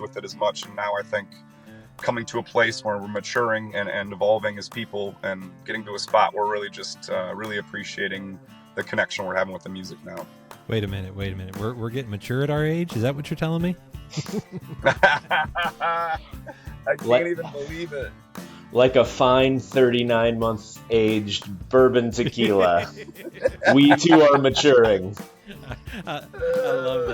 with it as much. And now I think coming to a place where we're maturing and evolving as people and getting to a spot where we're really just really appreciating the connection we're having with the music now. Wait a minute. We're getting mature at our age? Is that what you're telling me? I can't even believe it. Like a fine 39-month aged bourbon tequila. We too are maturing. I love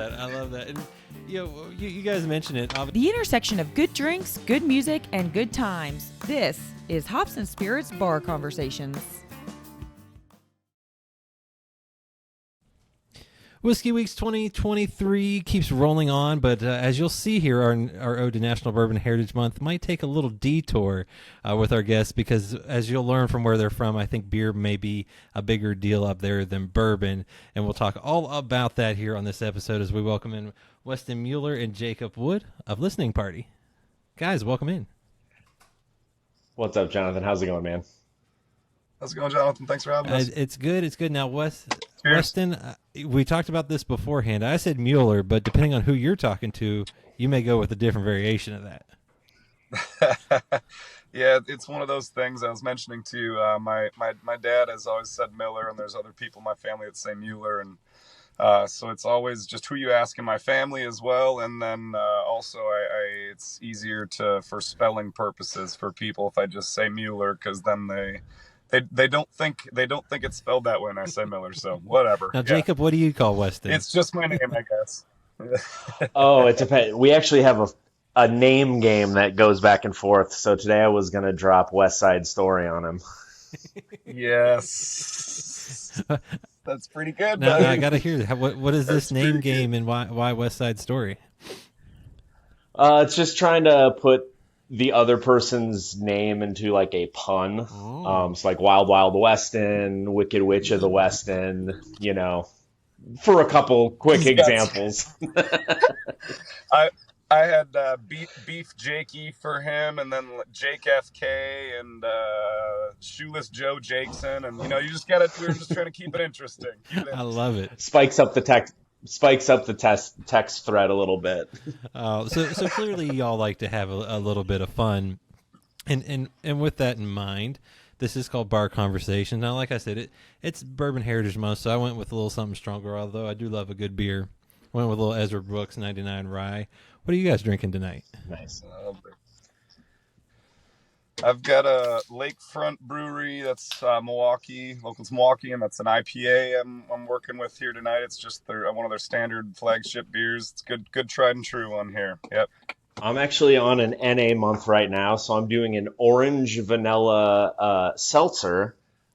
that. And you guys mentioned it. The intersection of good drinks, good music, and good times. This is Hops and Spirits Bar Conversations. Whiskey Weeks 2023 keeps rolling on, but as you'll see here, our Ode to National Bourbon Heritage Month might take a little detour with our guests because, as you'll learn from where they're from, I think beer may be a bigger deal up there than bourbon, and we'll talk all about that here on this episode as we welcome in Weston Mueller and Jacob Wood of Listening Party. Guys, welcome in. What's up, Jonathan? How's it going, man? How's it going, Jonathan? Thanks for having us. It's good. Now, Weston, we talked about this beforehand. I said Mueller, but depending on who you're talking to, you may go with a different variation of that. Yeah, it's one of those things I was mentioning to my dad has always said Miller, and there's other people in my family that say Mueller, and so it's always just who you ask in my family as well. And then also it's easier for spelling purposes for people if I just say Mueller, because then they don't think it's spelled that way when I say Miller, so whatever. Now, Jacob, what do you call Weston? It's just my name, I guess. Oh, it depends. We actually have a name game that goes back and forth. So today I was going to drop West Side Story on him. Yes. That's pretty good. Now, I got to hear that. What is this name game and why West Side Story? It's just trying to put the other person's name into like a pun. So like Wild Wild Weston, Wicked Witch of the Weston, for a couple quick examples. I had Beef Jakey for him, and then Jake FK and Shoeless Joe Jackson, and we were just trying to keep it interesting. I love it. Spikes up the text thread a little bit. So clearly y'all like to have a little bit of fun, and with that in mind, this is called Bar Conversations. Now, like I said, it's Bourbon Heritage Month, so I went with a little something stronger, although I do love a good beer. Went with a little Ezra Brooks 99 Rye. What are you guys drinking tonight? Nice. I've got a Lakefront Brewery that's Milwaukee, locals Milwaukee, and that's an IPA I'm working with here tonight. It's just one of their standard flagship beers. It's good tried and true one here. Yep. I'm actually on an NA month right now, so I'm doing an orange vanilla seltzer.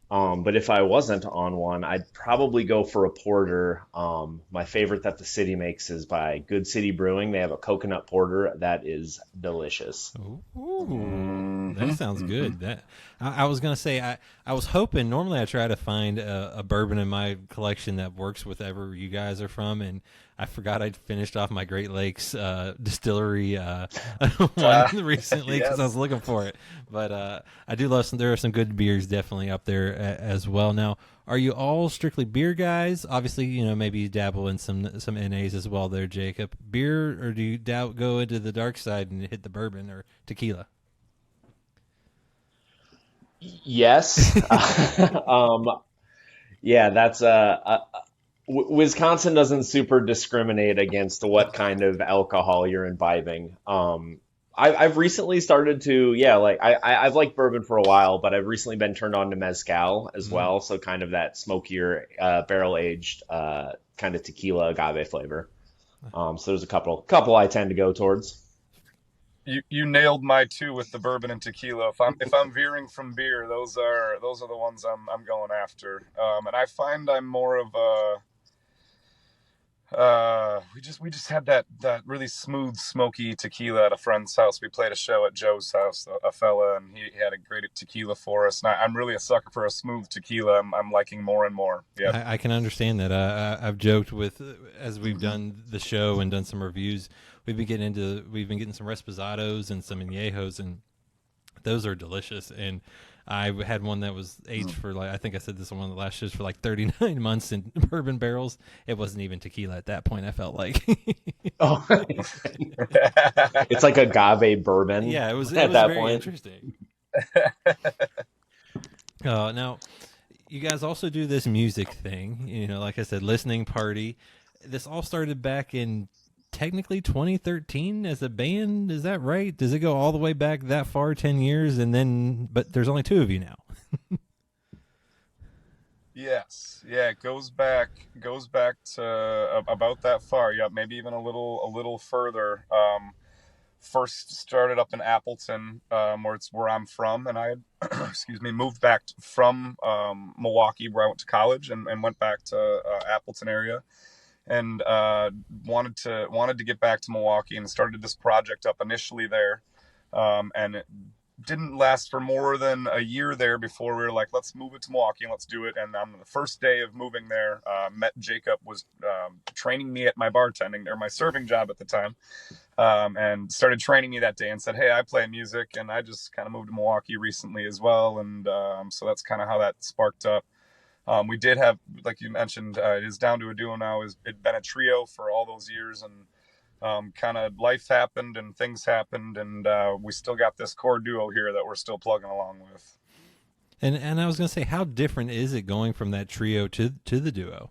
But if I wasn't on one, I'd probably go for a porter. My favorite that the city makes is by Good City Brewing. They have a coconut porter that is delicious. Ooh, that sounds good. I was gonna say I was hoping. Normally, I try to find a bourbon in my collection that works with wherever you guys are from, and I forgot I'd finished off my Great Lakes distillery one recently because I was looking for it. But I do love there are some good beers definitely up there as well. Now, are you all strictly beer guys? Obviously, maybe you dabble in some NAs as well there, Jacob. Beer, or do you go into the dark side and hit the bourbon or tequila? Yes. Yeah, that's Wisconsin doesn't super discriminate against what kind of alcohol you're imbibing. I've recently started to, I've liked bourbon for a while, but I've recently been turned on to mezcal as well. So kind of that smokier, barrel aged, kind of tequila agave flavor. So there's a couple I tend to go towards. You nailed my two with the bourbon and tequila. If I'm veering from beer, those are the ones I'm going after. And I find I'm more of we just had that really smooth, smoky tequila at a friend's house. We played a show at Joe's house, a fella, and he had a great tequila for us. And I'm really a sucker for a smooth tequila. I'm liking more and more. Yeah, I can understand that. I've joked with as we've done the show and done some reviews. We've been getting some Reposados and some Añejos, and Those are delicious. And I had one that was aged for I think I said this on one of the last shows, for 39 months in bourbon barrels. It wasn't even tequila at that point, I felt like. Oh, it's like agave bourbon. Yeah, it was at that very point. interesting. Now, you guys also do this music thing, like I said, listening party. This all started back in technically 2013 as a band. Is that right? Does it go all the way back that far, 10 years? But there's only 2 of you now. Yes. Yeah, it goes back to about that far. Yeah, maybe even a little further. First started up in Appleton, where I'm from, and I had moved back from Milwaukee, where I went to college, and went back to Appleton area, and wanted to get back to Milwaukee, and started this project up initially there, and it didn't last for more than a year there before we were like, let's move it to Milwaukee and let's do it. And on the first day of moving there, met Jacob, was training me at my bartending or my serving job at the time, and started training me that day and said, hey, I play music and I just kind of moved to Milwaukee recently as well. And so that's kind of how that sparked up. We did have, like you mentioned, it is down to a duo now. It'd been a trio for all those years, and kind of life happened and things happened, and we still got this core duo here that we're still plugging along with. And I was going to say, how different is it going from that trio to the duo?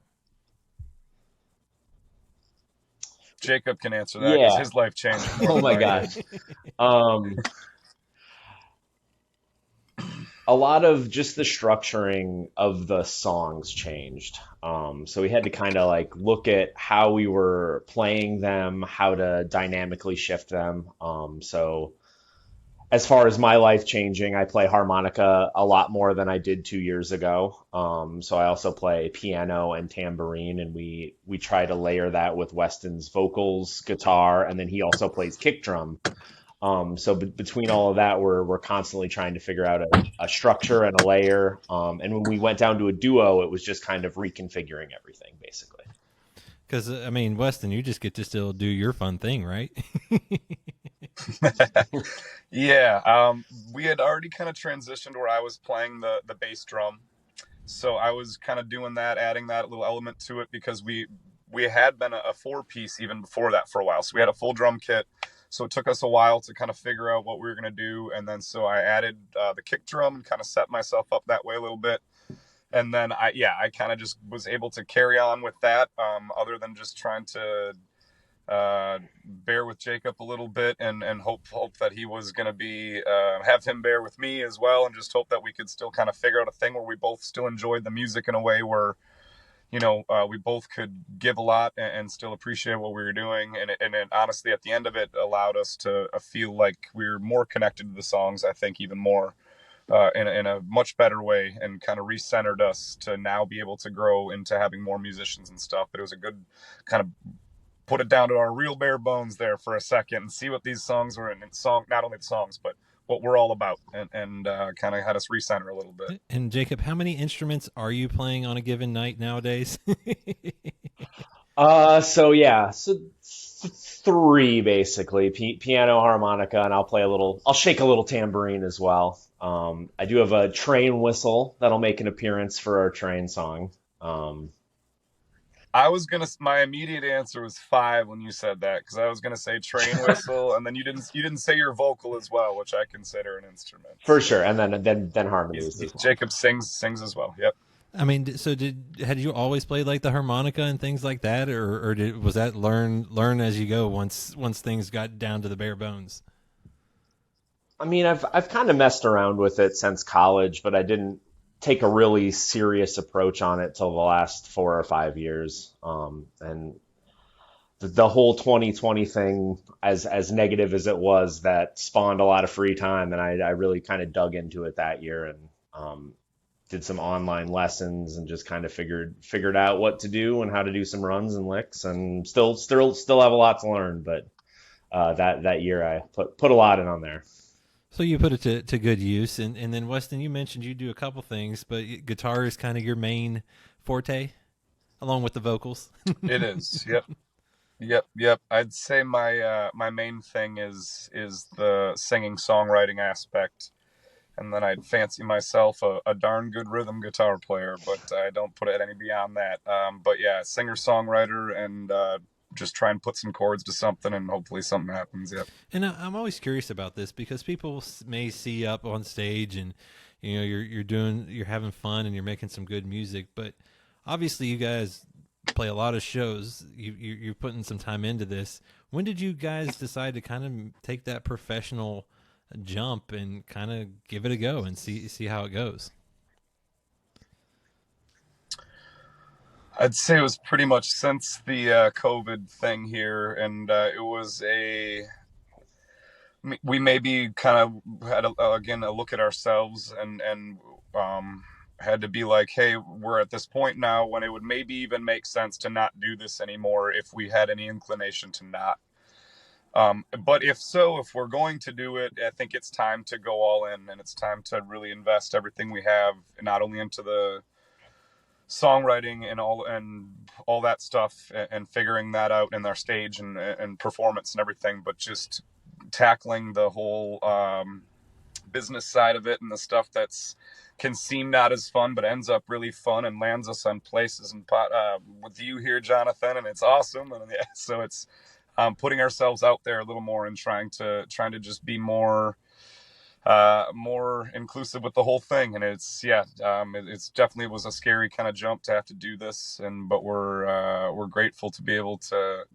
Jacob can answer that because his life changed. Oh my gosh. A lot of just the structuring of the songs changed. So we had to kind of look at how we were playing them, how to dynamically shift them. So as far as my life changing, I play harmonica a lot more than I did 2 years ago. So I also play piano and tambourine, and we try to layer that with Weston's vocals, guitar, and then he also plays kick drum. So between all of that, we're constantly trying to figure out a structure and a layer. And when we went down to a duo, it was just kind of reconfiguring everything, basically. Because, Weston, you just get to still do your fun thing, right? Yeah. We had already kind of transitioned where I was playing the bass drum. So I was kind of doing that, adding that little element to it, because we had been a 4-piece even before that for a while. So we had a full drum kit. So it took us a while to kind of figure out what we were going to do. And then so I added the kick drum and kind of set myself up that way a little bit. And then I kind of just was able to carry on with that, other than just trying to bear with Jacob a little bit and hope that he was going to be, have him bear with me as well. And just hope that we could still kind of figure out a thing where we both still enjoyed the music in a way where, we both could give a lot and still appreciate what we were doing. And it honestly, at the end of it, allowed us to feel like we were more connected to the songs, I think, even more in a much better way, and kind of recentered us to now be able to grow into having more musicians and stuff. But it was a good kind of put it down to our real bare bones there for a second and see what these songs were, and not only the songs, but what we're all about, and kind of had us recenter a little bit. And Jacob, how many instruments are you playing on a given night nowadays? So 3 basically: piano, harmonica, and I'll shake a little tambourine as well. I do have a train whistle that'll make an appearance for our train song. My immediate answer was 5 when you said that, because I was gonna say train whistle, and then you didn't say your vocal as well, which I consider an instrument. For sure, and then harmonies as well. Jacob sings as well. Yep. So had you always played the harmonica and things like that, or was that learn as you go once things got down to the bare bones? I've kind of messed around with it since college, but I didn't take a really serious approach on it till the last 4 or 5 years. And the whole 2020 thing, as negative as it was, that spawned a lot of free time, and I really kind of dug into it that year, and did some online lessons and just kind of figured out what to do and how to do some runs and licks, and still have a lot to learn. But that year I put a lot in on there. So you put it to good use. And then, Weston, you mentioned you do a couple things, but guitar is kind of your main forte, along with the vocals. It is. Yep. I'd say my main thing is the singing songwriting aspect. And then I'd fancy myself a darn good rhythm guitar player, but I don't put it any beyond that. But yeah, singer-songwriter, and just try and put some chords to something, and hopefully something happens. Yep. And I'm always curious about this because people may see you up on stage and you're having fun and you're making some good music, but obviously you guys play a lot of shows. You're putting some time into this. When did you guys decide to kind of take that professional jump and kind of give it a go and see how it goes? I'd say it was pretty much since the COVID thing here, and it was we maybe kind of had again a look at ourselves, and had to be like, hey, we're at this point now when it would maybe even make sense to not do this anymore if we had any inclination to not. But if we're going to do it, I think it's time to go all in, and it's time to really invest everything we have, not only into the songwriting and all that stuff, and figuring that out in our stage and performance and everything, but just tackling the whole business side of it, and the stuff that's can seem not as fun but ends up really fun and lands us on places and with you here, Jonathan, and it's awesome. And yeah, so it's putting ourselves out there a little more and trying to just be more inclusive with the whole thing. And it's definitely was a scary kind of jump to have to do this, but we're grateful to be able to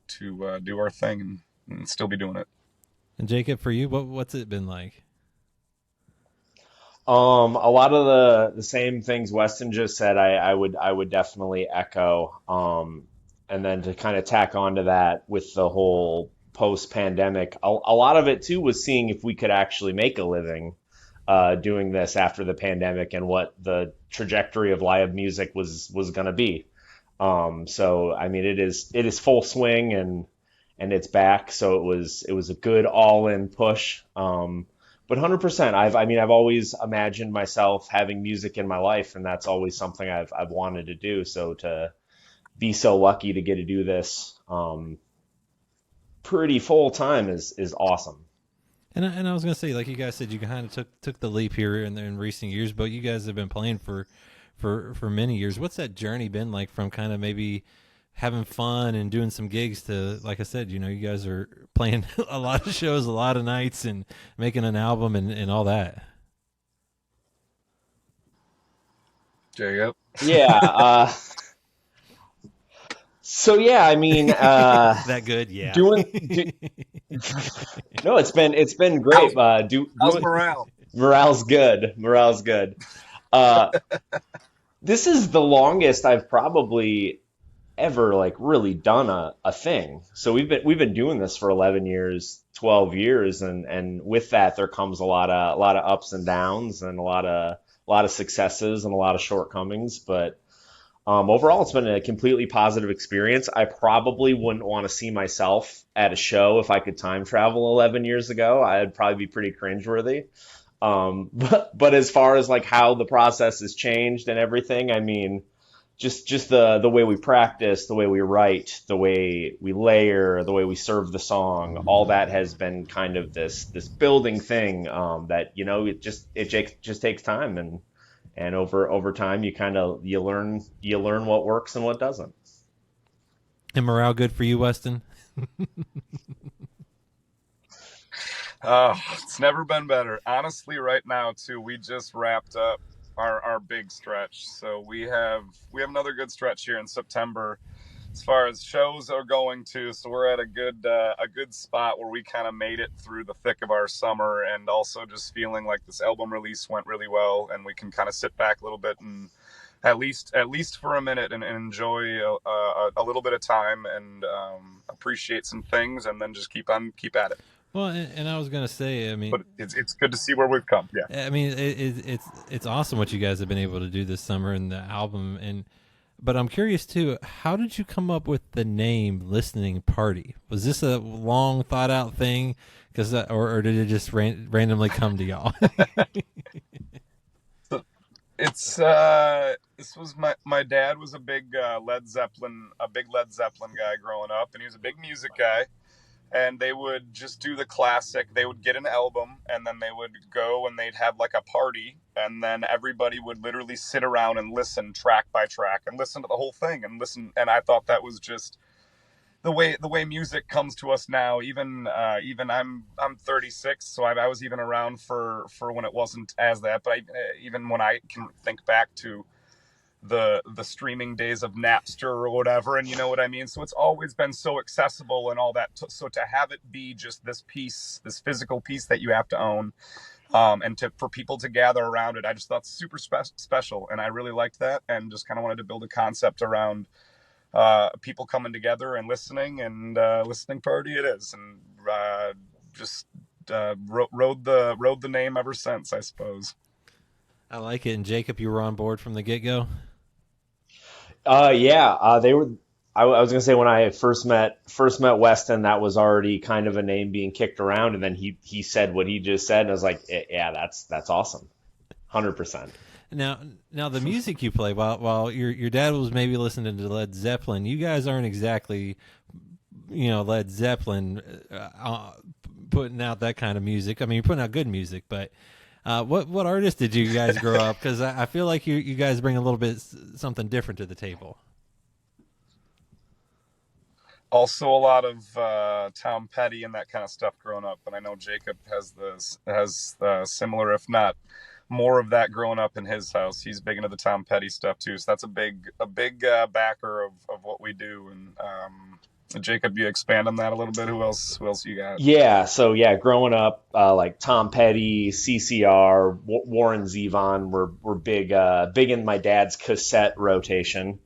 do our thing and still be doing it. And Jacob, for you, what's it been like? A lot of the same things Weston just said, I would definitely echo. And then to kind of tack onto that with the whole post-pandemic, a lot of it too was seeing if we could actually make a living doing this after the pandemic, and what the trajectory of live music was going to be. So I mean, it is full swing, and it's back. So it was a good all-in push. But 100%, I've always imagined myself having music in my life, and that's always something I've wanted to do. So to be so lucky to get to do this pretty full time is awesome. And I was gonna say, like you guys said, you kind of took the leap here in recent years, but you guys have been playing for many years. What's that journey been like from kind of maybe having fun and doing some gigs to, like I said, you guys are playing a lot of shows, a lot of nights, and making an album and all that? Jacob? Yeah. So yeah, I mean, that good, yeah. No, it's been great. How's morale? Morale's good. This is the longest I've probably ever like really done a thing. So we've been doing this for 11 years, 12 years, and with that there comes a lot of ups and downs, and a lot of successes and a lot of shortcomings, but overall it's been a completely positive experience. I probably wouldn't want to see myself at a show if I could time travel 11 years ago. I'd probably be pretty cringeworthy. But as far as like how the process has changed and everything, I mean, just the way we practice, the way we write, the way we layer, the way we serve the song, all that has been kind of this building thing that it just takes time, and over time you learn what works and what doesn't. And morale good for you, Weston? It's never been better. Honestly, right now too, we just wrapped up our big stretch. So we have another good stretch here in September as far as shows are going to. So we're at a good spot where we kind of made it through the thick of our summer, and also just feeling like this album release went really well, and we can kind of sit back a little bit and at least for a minute and enjoy a little bit of time and appreciate some things, and then just keep at it. Well, and I was gonna say, I mean, but it's good to see where we've come. Yeah, I mean, it's awesome what you guys have been able to do this summer and the album. But I'm curious too, how did you come up with the name Listening Party? Was this a long thought out thing? Or did it just randomly come to y'all? This was my dad was a big Led Zeppelin guy growing up, and he was a big music guy. and they would just do the classic. They would get an album, and then they would go and they'd have like a party, and then everybody would literally sit around and listen track by track and listen to the whole thing and listen. And I thought that was just the way music comes to us now. Even I'm 36, so I was even around for when it wasn't as that. But even when I can think back to the streaming days of Napster or whatever, and you know what I mean. So it's always been so accessible and all that. So to have it be just this piece, this physical piece that you have to own, and for people to gather around it, I just thought super special, and I really liked that, and just kind of wanted to build a concept around people coming together and listening, and listening party it is, and just rode the name ever since, I suppose. I like it. And Jacob, you were on board from the get-go? Yeah, they were. I was gonna say when I first met Weston, that was already kind of a name being kicked around, and then he said what he just said, and I was like, yeah, that's awesome, 100%. Now the music you play, while your dad was maybe listening to Led Zeppelin, you guys aren't exactly, Led Zeppelin putting out that kind of music. I mean, you're putting out good music, but what artists did you guys grow up? Because I feel like you guys bring a little bit something different to the table. Also, a lot of Tom Petty and that kind of stuff growing up, and I know Jacob has similar, if not more, of that growing up in his house. He's big into the Tom Petty stuff too, so that's a big backer of what we do. And Jacob, you expand on that a little bit. Who else you got? Yeah, so yeah, growing up, like Tom Petty, CCR, Warren Zevon were big in my dad's cassette rotation.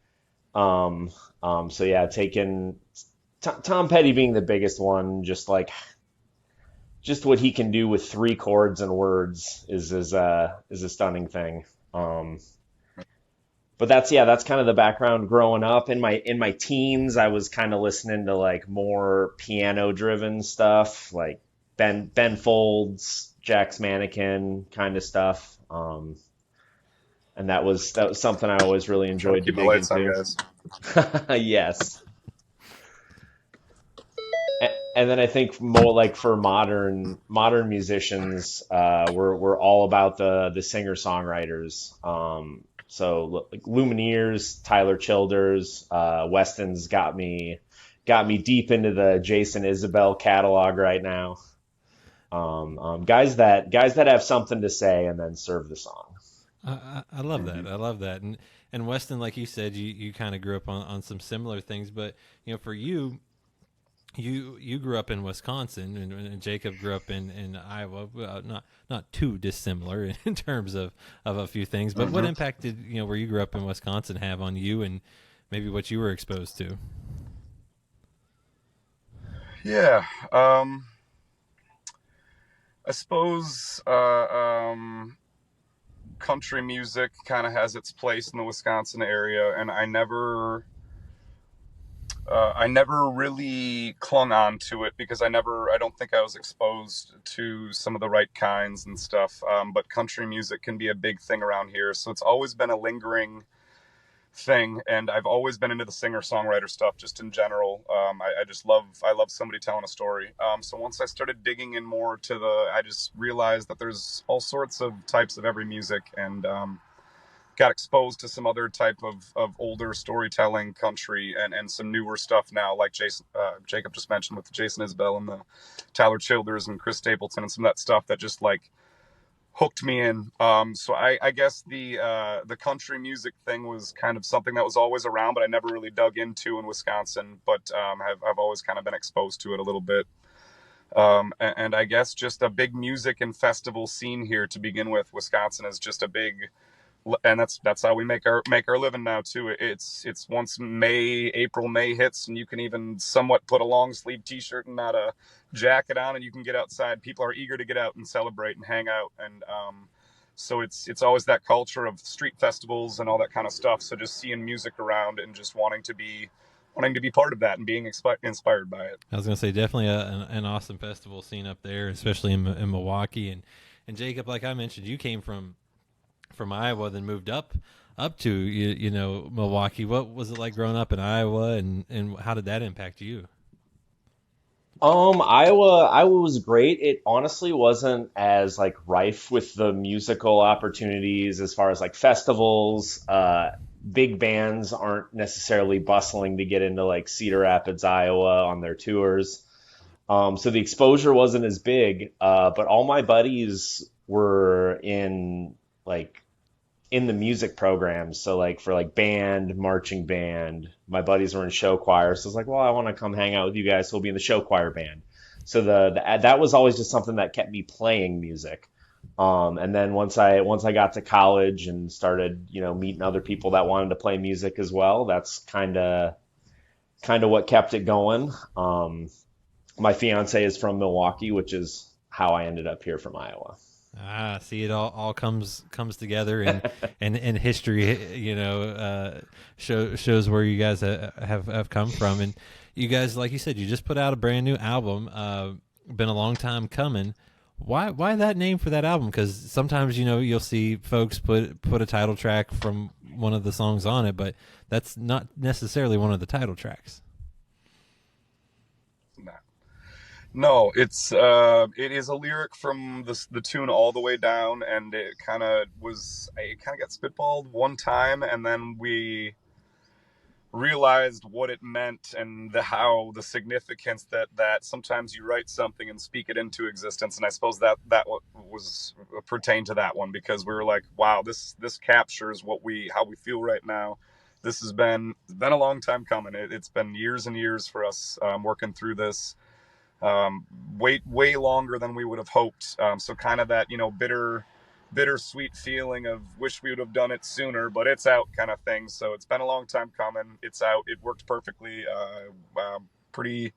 So yeah, taking Tom Petty being the biggest one, just what he can do with three chords and words is a stunning thing. But that's kind of the background growing up. In my teens, I was kind of listening to like more piano driven stuff, like Ben Folds, Jack's Mannequin kind of stuff. And that was something I always really enjoyed to dig into. Yes. And then I think more like for modern musicians, we're all about the singer songwriters. So like Lumineers, Tyler Childers, Weston's got me deep into the Jason Isbell catalog right now. Guys that have something to say and then serve the song. I love that. I love that. And Weston, like you said, you kind of grew up on some similar things, but for you. You grew up in Wisconsin, and Jacob grew up in Iowa. Not too dissimilar in terms of a few things. But what impact did where you grew up in Wisconsin have on you, and maybe what you were exposed to? Yeah, I suppose country music kind of has its place in the Wisconsin area, and I never really clung on to it because I don't think I was exposed to some of the right kinds and stuff. But country music can be a big thing around here. So it's always been a lingering thing. And I've always been into the singer-songwriter stuff just in general. I love somebody telling a story. So once I started digging in more I just realized that there's all sorts of types of every music, and got exposed to some other type of older storytelling country and some newer stuff now, like Jacob just mentioned with Jason Isbell and the Tyler Childers and Chris Stapleton and some of that stuff that just like hooked me in. So I guess the country music thing was kind of something that was always around, but I never really dug into in Wisconsin, but I've always kind of been exposed to it a little bit. And I guess just a big music and festival scene here to begin with. Wisconsin is just a big, and that's how we make our living now too. It's once April May hits, and you can even somewhat put a long sleeve t-shirt and not a jacket on, and you can get outside. People are eager to get out and celebrate and hang out, and so it's always that culture of street festivals and all that kind of stuff. So just seeing music around and just wanting to be part of that and being inspired by it. I was gonna say definitely an awesome festival scene up there, especially in Milwaukee. And Jacob, like I mentioned, you came from Iowa, then moved up to Milwaukee. What was it like growing up in Iowa, and how did that impact you? Iowa was great. It honestly wasn't as like rife with the musical opportunities as far as like festivals. Big bands aren't necessarily bustling to get into like Cedar Rapids, Iowa on their tours. So the exposure wasn't as big. But all my buddies were like in the music programs. So like for like band, marching band, my buddies were in show choir. So I was like, well, I want to come hang out with you guys. So we'll be in the show choir band. So that was always just something that kept me playing music. And then once I got to college and started, meeting other people that wanted to play music as well, that's kind of what kept it going. My fiance is from Milwaukee, which is how I ended up here from Iowa. Ah, see, it all comes together, and history, shows where you guys have come from, and you guys, like you said, you just put out a brand new album. Been a long time coming. Why that name for that album? Because sometimes you'll see folks put a title track from one of the songs on it, but that's not necessarily one of the title tracks. No, it is a lyric from the tune all the way down, and it kind of got spitballed one time, and then we realized what it meant and the significance that sometimes you write something and speak it into existence. And I suppose that was pertained to that one, because we were like, wow, this captures how we feel right now. This has been a long time coming. It's been years and years for us, working through this, way longer than we would have hoped. So kind of that, bittersweet feeling of wish we would have done it sooner, but it's out kind of thing. So it's been a long time coming. It's out. It worked perfectly. Pretty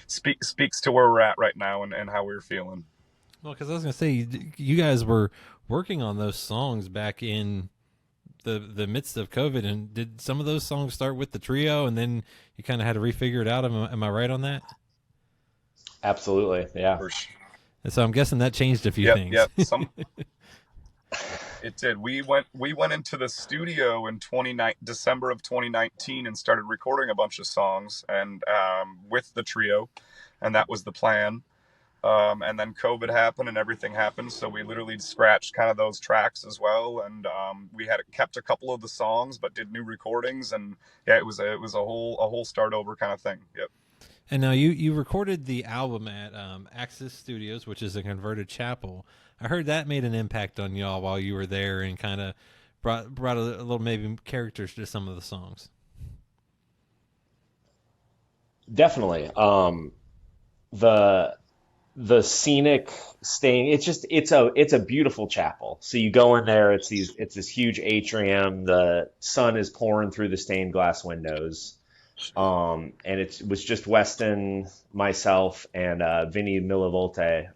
speaks to where we're at right now and how we're feeling. Well, because I was gonna say, you guys were working on those songs back in the midst of COVID, and did some of those songs start with the trio, and then you kind of had to refigure it out? Am I right on that? Absolutely, yeah. And so I'm guessing that changed a few things. Yep. It did. We went into the studio in December of 2019 and started recording a bunch of songs, and with the trio, and that was the plan. And then COVID happened and everything happened, so we literally scratched kind of those tracks as well, and we had kept a couple of the songs but did new recordings, and yeah, it was a whole start over kind of thing. Yep. And now you recorded the album at Axis Studios, which is a converted chapel. I heard that made an impact on y'all while you were there, and kind of brought a little maybe characters to some of the songs. Definitely. The scenic stain, it's a beautiful chapel. So you go in there, it's this huge atrium. The sun is pouring through the stained glass windows. And it was just Weston, myself, and Vinny Millivolte,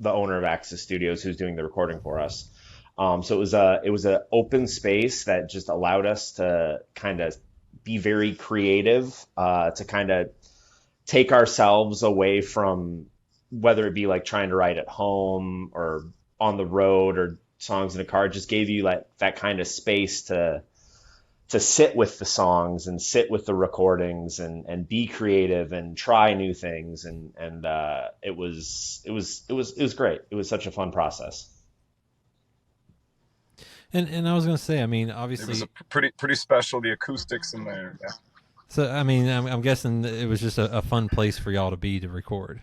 the owner of Axis Studios, who's doing the recording for us. So it was a open space that just allowed us to kind of be very creative, to kind of take ourselves away from whether it be like trying to write at home or on the road or songs in a car. It just gave you like that kind of space to sit with the songs and sit with the recordings and be creative and try new things. And it was great. It was such a fun process. And I was going to say, I mean, obviously it was pretty special, the acoustics in there. Yeah. So, I mean, I'm guessing it was just a fun place for y'all to record.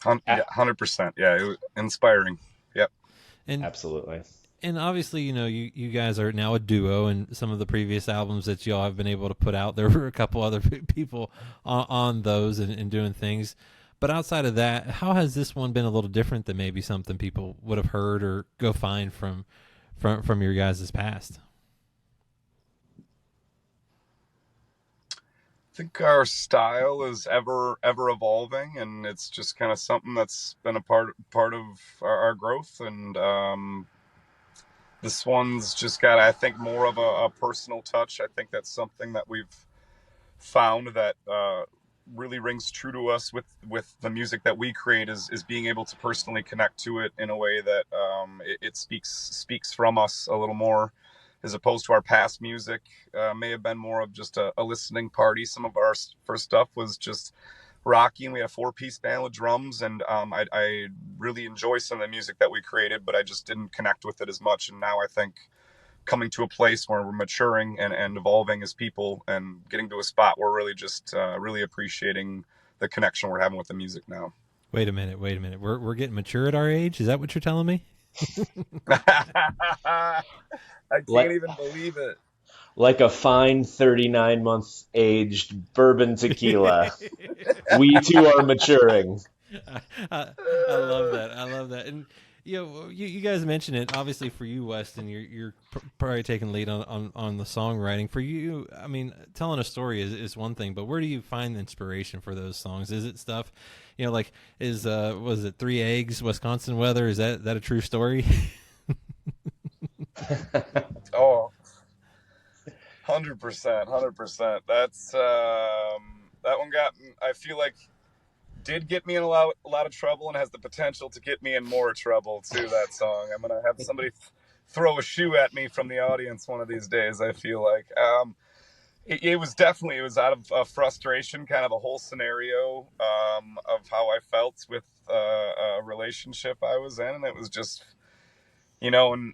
100%. Yeah, it was inspiring. Yep. And absolutely. And obviously, you guys are now a duo, and some of the previous albums that y'all have been able to put out, there were a couple other people on those and doing things. But outside of that, how has this one been a little different than maybe something people would have heard or go find from your guys' past? I think our style is ever evolving, and it's just kind of something that's been a part of our growth. And this one's just got, I think, more of a personal touch. I think that's something that we've found that really rings true to us with the music that we create, is being able to personally connect to it in a way that it speaks from us a little more. as opposed to our past music. May have been more of just a listening party. Some of our first stuff was just rocky, and we had a four-piece band with drums, and I really enjoy some of the music that we created, but I just didn't connect with it as much. And now I think coming to a place where we're maturing and evolving as people and getting to a spot where we're really just really appreciating the connection we're having with the music now. Wait a minute. We're getting mature at our age? Is that what you're telling me? I can't even believe it. Like a fine 39-month aged bourbon tequila. We too are maturing. I love that. And you guys mentioned it. Obviously, for you, Weston, you're probably taking lead on the songwriting. For you, I mean, telling a story is one thing, but where do you find the inspiration for those songs? Is it stuff, like was it 3 Eggs, Wisconsin Weather? Is that a true story? Oh, 100%. That's that one I feel like did get me in a lot of trouble and has the potential to get me in more trouble too. That song, I'm gonna have somebody throw a shoe at me from the audience one of these days. I feel like it was out of frustration, kind of a whole scenario of how I felt with a relationship I was in, and it was just, and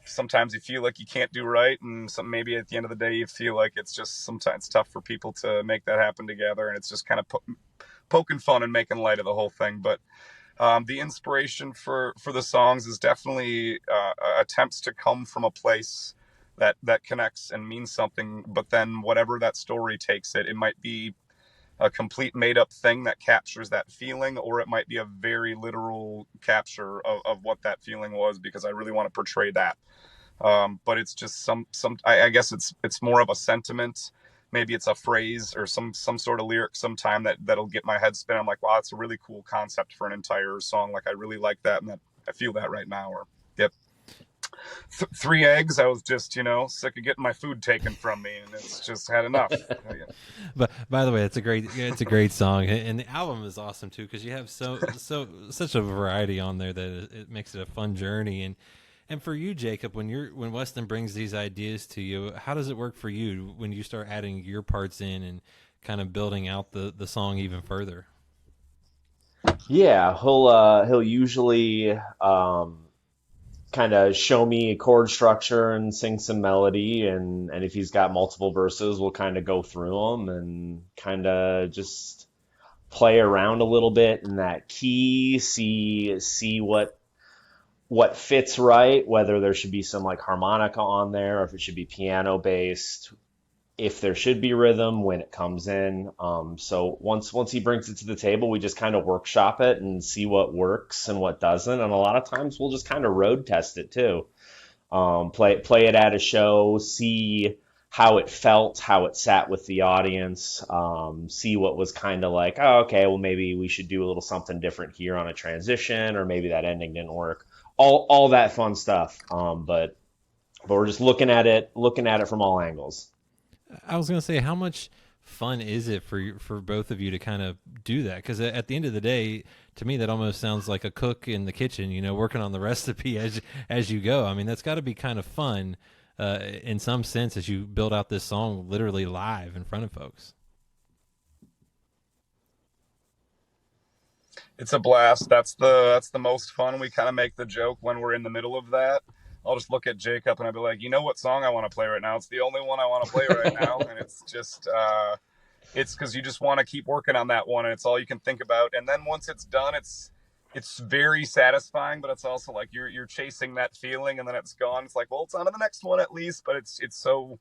sometimes you feel like you can't do right, and maybe at the end of the day you feel like it's just sometimes tough for people to make that happen together, and it's just kind of poking fun and making light of the whole thing. But the inspiration for the songs is definitely attempts to come from a place that connects and means something, but then whatever that story takes it might be a complete made up thing that captures that feeling, or it might be a very literal capture of what that feeling was, because I really want to portray that. But it's just I guess it's more of a sentiment. Maybe it's a phrase or some sort of lyric sometime that'll get my head spinning. I'm like, wow, that's a really cool concept for an entire song. Like, I really like that, and that I feel that right now. Or, yep. 3 Eggs, I was just, sick of getting my food taken from me, and it's just had enough. But by the way, it's a great song, and the album is awesome too, because you have such a variety on there that it makes it a fun journey. And for you, Jacob, when Weston brings these ideas to you, how does it work for you when you start adding your parts in and kind of building out the song even further? Yeah, he'll usually kind of show me a chord structure and sing some melody, and if he's got multiple verses, we'll kind of go through them and kind of just play around a little bit in that key, see what fits right, whether there should be some like harmonica on there, or if it should be piano based, if there should be rhythm when it comes in. So once he brings it to the table, we just kind of workshop it and see what works and what doesn't. And a lot of times we'll just kind of road test it too. Play it at a show, see how it felt, how it sat with the audience, see what was kind of like, oh, okay, well, maybe we should do a little something different here on a transition, or maybe that ending didn't work. All that fun stuff. But we're just looking at it from all angles. I was gonna say, how much fun is it for both of you to kind of do that? Because at the end of the day, to me, that almost sounds like a cook in the kitchen, working on the recipe as you go. I mean, that's got to be kind of fun in some sense as you build out this song literally live in front of folks. It's a blast. That's the most fun. We kind of make the joke when we're in the middle of that. I'll just look at Jacob and I'll be like, what song I want to play right now? It's the only one I want to play right now. And it's just, it's because you just want to keep working on that one, and it's all you can think about. And then once it's done, it's very satisfying, but it's also like you're chasing that feeling, and then it's gone. It's like, well, it's on to the next one at least. But it's so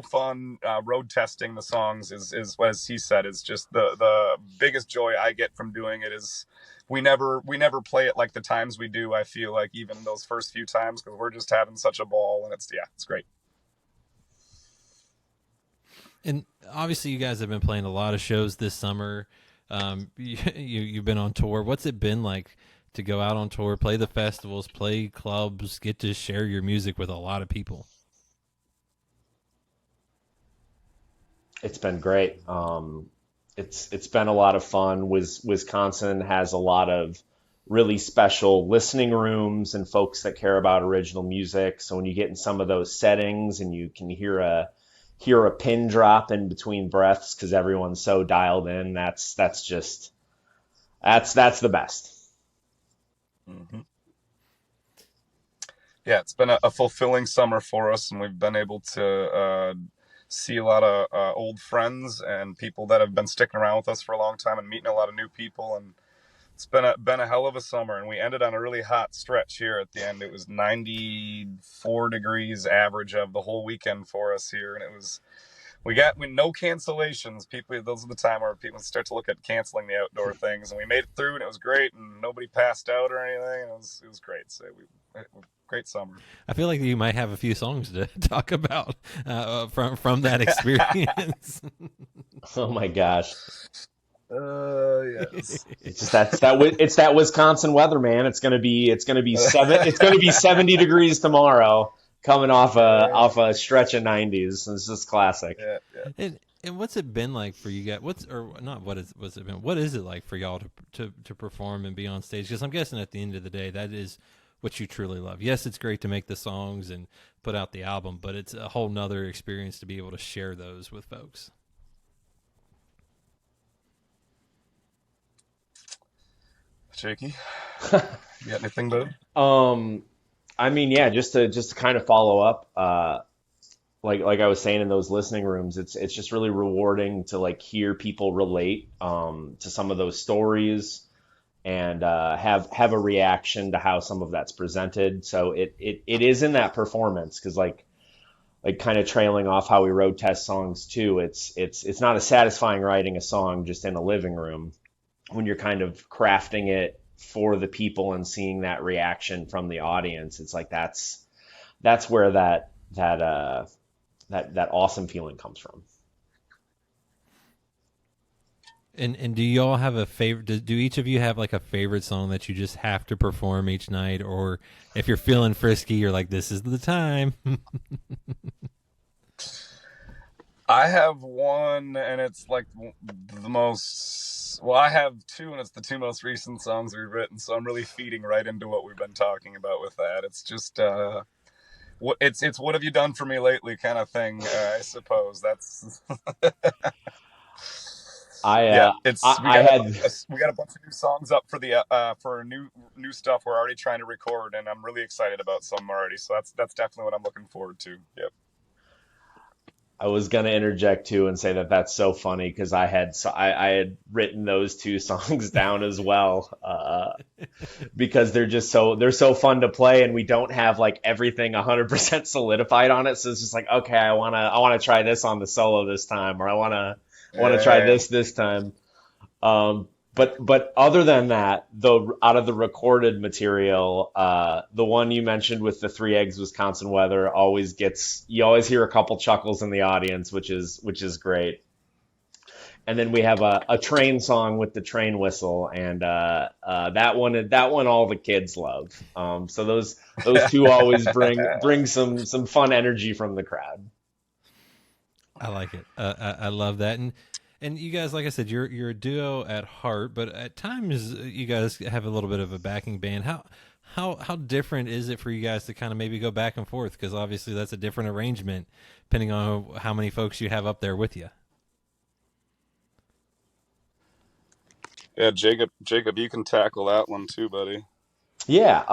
fun. Road testing the songs is as he said, is just the biggest joy I get from doing it. Is we never play it like the times we do. I feel like even those first few times, because we're just having such a ball, and it's great. And obviously, you guys have been playing a lot of shows this summer. You've been on tour. What's it been like to go out on tour, play the festivals, play clubs, get to share your music with a lot of people? It's been great. It's been a lot of fun. Wisconsin has a lot of really special listening rooms and folks that care about original music. So when you get in some of those settings and you can hear a pin drop in between breaths because everyone's so dialed in, that's the best. Hmm. Yeah, it's been a fulfilling summer for us, and we've been able to see a lot of old friends and people that have been sticking around with us for a long time, and meeting a lot of new people. And it's been a hell of a summer, and we ended on a really hot stretch here at the end. It was 94 degrees average of the whole weekend for us here, and it was we no cancellations. People, those are the time where people start to look at canceling the outdoor things, and we made it through, and it was great, and nobody passed out or anything. And it was great. So great summer. I feel like you might have a few songs to talk about from that experience. Oh my gosh. Yes. It's that Wisconsin weather, man. It's gonna be 70 degrees tomorrow, coming off a stretch of 90s. It's just classic. Yeah. And what's it been like for you guys? What's it been? What is it like for y'all to perform and be on stage? Because I'm guessing at the end of the day, that is what you truly love. Yes, it's great to make the songs and put out the album, but it's a whole nother experience to be able to share those with folks. Jakey, you got anything, bud? I mean, yeah, just to kind of follow up, like I was saying in those listening rooms, it's just really rewarding to like hear people relate to some of those stories and have a reaction to how some of that's presented. So it is in that performance because like kind of trailing off how we road test songs too. It's not as satisfying writing a song just in a living room when you're kind of crafting it for the people and seeing that reaction from the audience. It's like that's where that awesome feeling comes from. And do you all have a favorite? Do each of you have like a favorite song that you just have to perform each night, or if you're feeling frisky, you're like, "This is the time." I have one, and it's like the most. Well, I have two, and it's the two most recent songs we've written. So I'm really feeding right into what we've been talking about with that. It's just it's what have you done for me lately kind of thing. I suppose that's. We got a bunch of new songs up for the for new stuff we're already trying to record, and I'm really excited about some already. So that's definitely what I'm looking forward to. Yep. I was gonna interject too and say that that's so funny because I had written those two songs down as well because they're so fun to play, and we don't have like everything 100% solidified on it. So it's just like, okay, I wanna try this on the solo this time, or I wanna try this time. But other than that, out of the recorded material, the one you mentioned with the 3 eggs Wisconsin weather you always hear a couple chuckles in the audience, which is great. And then we have a train song with the train whistle, and that one all the kids love. So those two always bring some fun energy from the crowd. I like it. I love that. And you guys, like I said, you're a duo at heart, but at times you guys have a little bit of a backing band. How different is it for you guys to kind of maybe go back and forth? Because obviously that's a different arrangement depending on how many folks you have up there with you. Yeah, Jacob, you can tackle that one too, buddy. Yeah,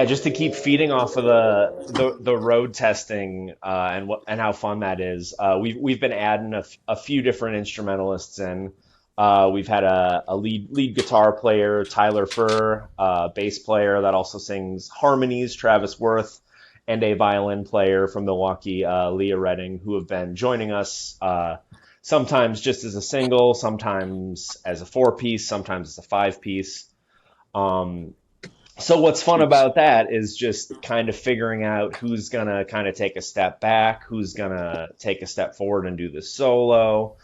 just to keep feeding off of the road testing and how fun that is. We've been adding a few different instrumentalists in. We've had a lead guitar player, Tyler Furr, bass player that also sings harmonies, Travis Worth, and a violin player from Milwaukee, Leah Redding, who have been joining us sometimes just as a single, sometimes as a 4-piece, sometimes as a 5-piece. So what's fun about that is just kind of figuring out who's going to kind of take a step back, who's going to take a step forward and do the solo,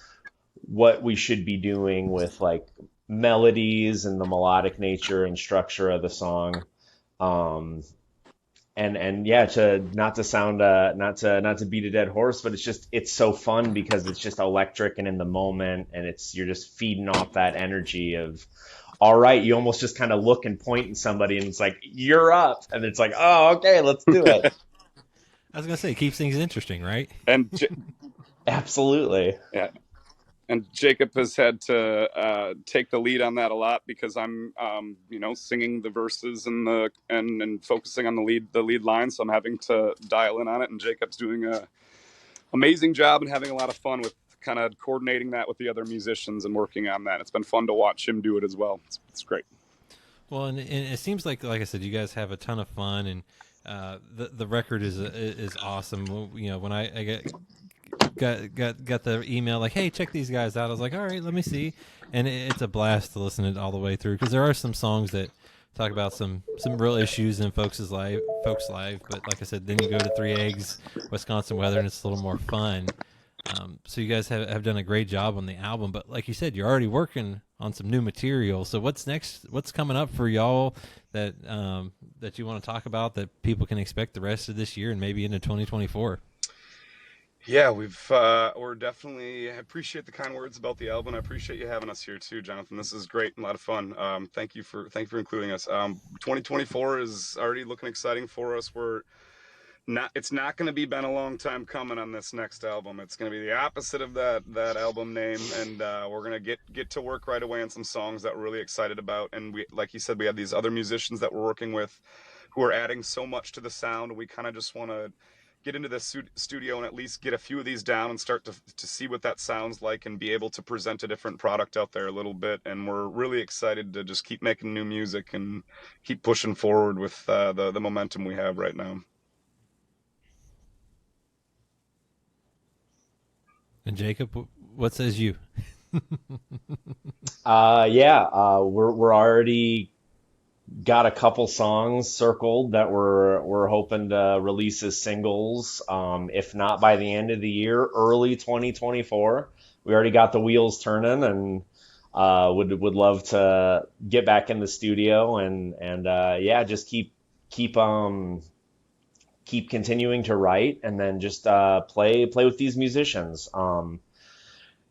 what we should be doing with like melodies and the melodic nature and structure of the song. and yeah, to not to sound not to beat a dead horse, but it's so fun because it's just electric and in the moment, and you're just feeding off that energy of, all right, you almost just kind of look and point at somebody, and it's like, you're up, and it's like, oh, okay, let's do it. I was gonna say, it keeps things interesting, right? And Absolutely. yeah, and Jacob has had to take the lead on that a lot because I'm, singing the verses and focusing on the lead line. So I'm having to dial in on it, and Jacob's doing a amazing job and having a lot of fun with kind of coordinating that with the other musicians and working on that. It's been fun to watch him do it as well. It's great. Well, and it seems like I said, you guys have a ton of fun, and the record is awesome. When I got the email like, hey, check these guys out, I was like, all right, let me see, and it's a blast to listen to it all the way through, because there are some songs that talk about some real issues in folks' life, but like I said, then you go to Three Eggs, Wisconsin Weather, and it's a little more fun. So you guys have done a great job on the album, but like you said, you're already working on some new material. So what's next? What's coming up for y'all that you want to talk about, that people can expect the rest of this year and maybe into 2024? Yeah, we're definitely, I appreciate the kind words about the album. I appreciate you having us here too, Jonathan. This is great and a lot of fun. Thank you for including us. 2024 is already looking exciting for us. It's not going to be been a long time coming on this next album. It's going to be the opposite of that album name, and we're going to get to work right away on some songs that we're really excited about. And we, like you said, we have these other musicians that we're working with who are adding so much to the sound. We kind of just want to get into the studio and at least get a few of these down and start to see what that sounds like and be able to present a different product out there a little bit. And we're really excited to just keep making new music and keep pushing forward with the momentum we have right now. And Jacob, what says you? We're already got a couple songs circled that we're hoping to release as singles. If not by the end of the year, early 2024. We already got the wheels turning, and would love to get back in the studio and just keep continuing to write, and then just play with these musicians.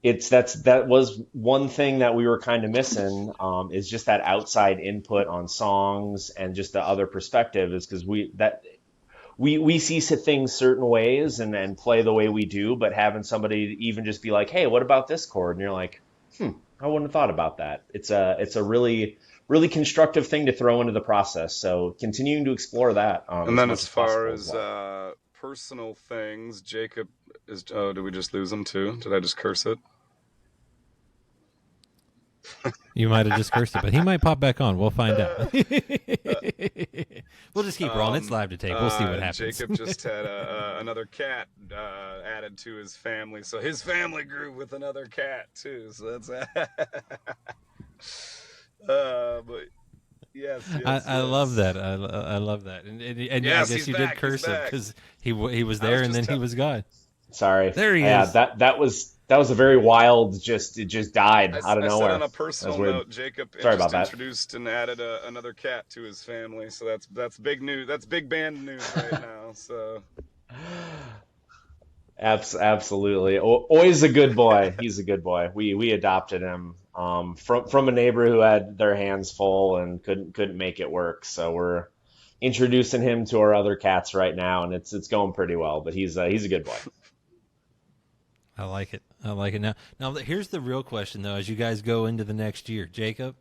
That was one thing that we were kind of missing, is just that outside input on songs and just the other perspective, is because we see things certain ways and play the way we do, but having somebody even just be like, hey, what about this chord? And you're like, I wouldn't have thought about that. It's a really, really constructive thing to throw into the process. So continuing to explore that. And then as far as personal things, Jacob is. Oh, did we just lose him too? Did I just curse it? You might have just cursed it, but he might pop back on. We'll find out. We'll just keep rolling. It's live to tape. We'll see what happens. Jacob just had another cat added to his family, so his family grew with another cat too. So that's but yes. I love that. I love that. And yes, I guess you did curse him because he was there and then he was gone. Sorry. There he is. That was a very wild. It just died out of nowhere. I said on a personal note, Jacob introduced and added another cat to his family. So that's big news. That's big band news right now. So. Absolutely. Always a good boy. He's a good boy. We adopted him from a neighbor who had their hands full and couldn't make it work. So we're introducing him to our other cats right now, and it's going pretty well. But he's a good boy. I like it. Now here's the real question though. As you guys go into the next year, Jacob,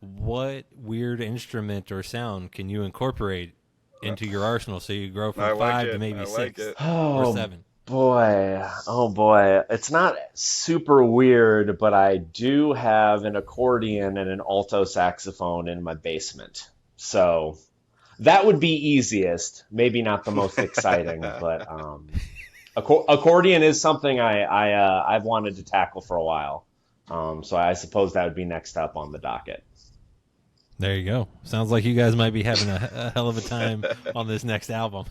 what weird instrument or sound can you incorporate into your arsenal so you grow from 5 to maybe 6 or 7? Oh boy. It's not super weird, but I do have an accordion and an alto saxophone in my basement. So that would be easiest. Maybe not the most exciting, but accordion is something I've wanted to tackle for a while. So I suppose that would be next up on the docket. There you go. Sounds like you guys might be having a hell of a time on this next album.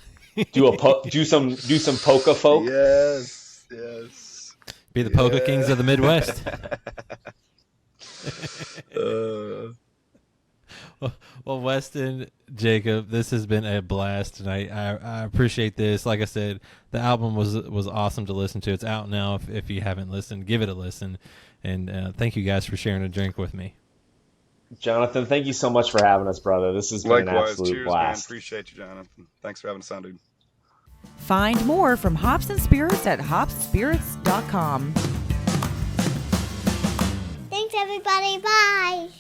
Do some polka folk. Yes. Be the polka kings of the Midwest. Well, Weston, Jacob, this has been a blast tonight. I appreciate this. Like I said, the album was awesome to listen to. It's out now. If you haven't listened, give it a listen. And thank you guys for sharing a drink with me. Jonathan, thank you so much for having us, brother. This has been an Likewise. absolute Cheers, blast. man. Appreciate you, Jonathan. Thanks for having us on, dude. Find more from Hops and Spirits at hopspirits.com. Thanks, everybody. Bye.